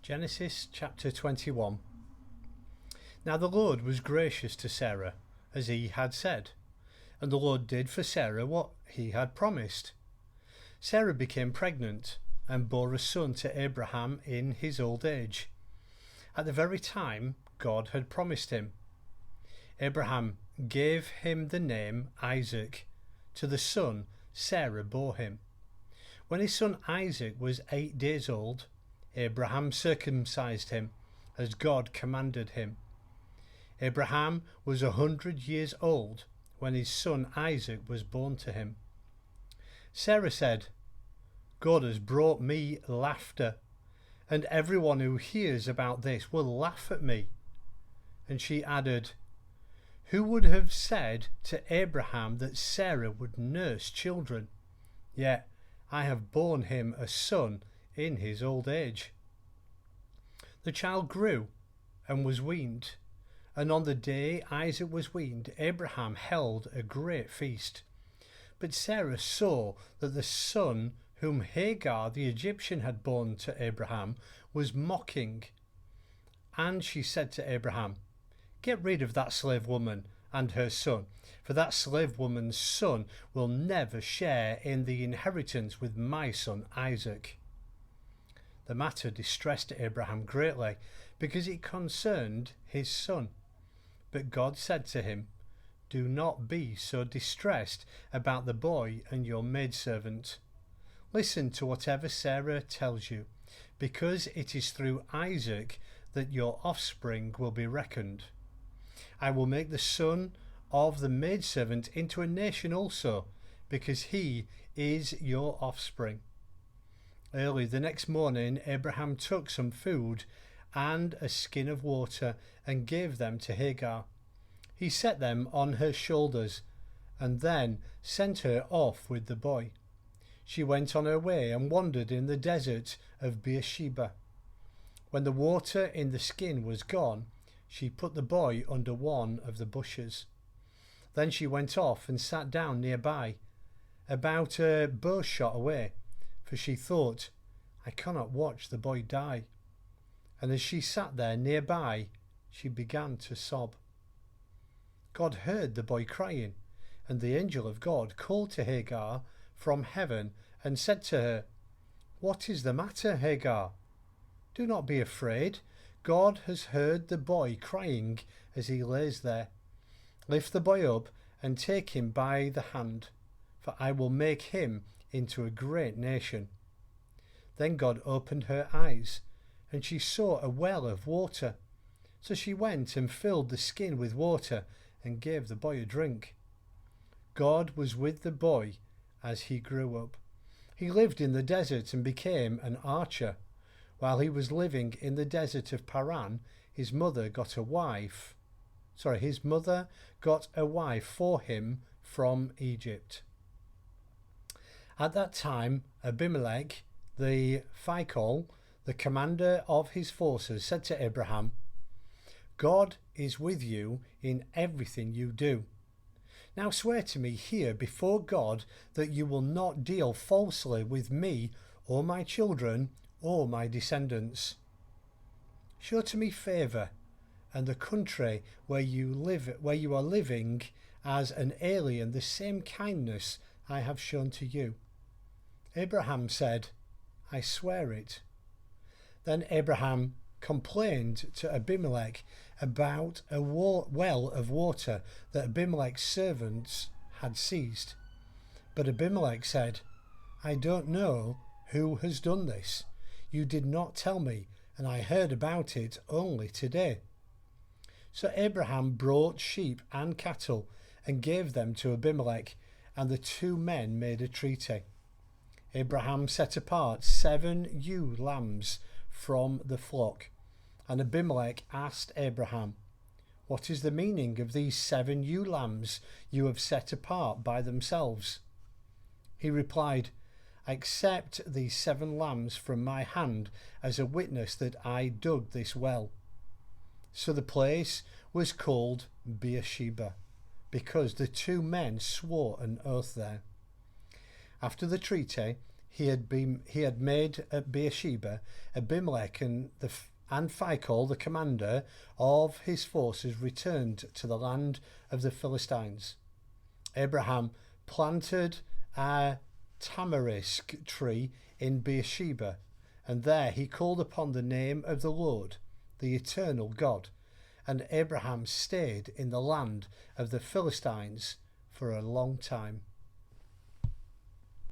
Genesis chapter 21. Now the Lord was gracious to Sarah, as he had said, and the Lord did for Sarah what he had promised. Sarah became pregnant and bore a son to Abraham in his old age, at the very time God had promised him. Abraham gave him the name Isaac to the son Sarah bore him. When his son Isaac was 8 days old, Abraham circumcised him, as God commanded him. Abraham was 100 years old when his son Isaac was born to him. Sarah said, "God has brought me laughter, and everyone who hears about this will laugh at me." And she added, "Who would have said to Abraham that Sarah would nurse children? Yet I have borne him a son in his old age." The child grew and was weaned, and on the day Isaac was weaned, Abraham held a great feast. But Sarah saw that the son whom Hagar the Egyptian had borne to Abraham was mocking, and she said to Abraham, "Get rid of that slave woman and her son, for that slave woman's son will never share in the inheritance with my son Isaac." The matter distressed Abraham greatly, because it concerned his son. But God said to him, "Do not be so distressed about the boy and your maidservant. Listen to whatever Sarah tells you, because it is through Isaac that your offspring will be reckoned. I will make the son of the maidservant into a nation also, because he is your offspring." Early the next morning, Abraham took some food and a skin of water and gave them to Hagar. He set them on her shoulders and then sent her off with the boy. She went on her way and wandered in the desert of Beersheba. When the water in the skin was gone, she put the boy under one of the bushes. Then she went off and sat down nearby, about a bowshot away, for she thought, "I cannot watch the boy die." And as she sat there nearby, she began to sob. God heard the boy crying, and the angel of God called to Hagar from heaven and said to her, "What is the matter, Hagar? Do not be afraid. God has heard the boy crying as he lays there. Lift the boy up and take him by the hand, for I will make him into a great nation." Then God opened her eyes, and she saw a well of water. So she went and filled the skin with water and gave the boy a drink. God was with the boy as he grew up. He lived in the desert and became an archer. While he was living in the desert of Paran, his mother got a wife for him from Egypt. At that time, Abimelech the Phicol, the commander of his forces, said to Abraham, "God is with you in everything you do. Now swear to me here before God that you will not deal falsely with me or my children or my descendants. Show to me favour and the country where you are living as an alien the same kindness I have shown to you." Abraham said, "I swear it." Then Abraham complained to Abimelech about a well of water that Abimelech's servants had seized. But Abimelech said, "I don't know who has done this. You did not tell me, and I heard about it only today." So Abraham brought sheep and cattle and gave them to Abimelech, and the two men made a treaty. Abraham set apart 7 ewe lambs from the flock, and Abimelech asked Abraham, "What is the meaning of these 7 ewe lambs you have set apart by themselves?" He replied, "Accept these 7 lambs from my hand as a witness that I dug this well." So the place was called Beersheba, because the two men swore an oath there. After the treaty, he had made at Beersheba, Abimelech and Phicol, the commander of his forces, returned to the land of the Philistines. Abraham planted a tamarisk tree in Beersheba, and there he called upon the name of the Lord, the eternal God. And Abraham stayed in the land of the Philistines for a long time.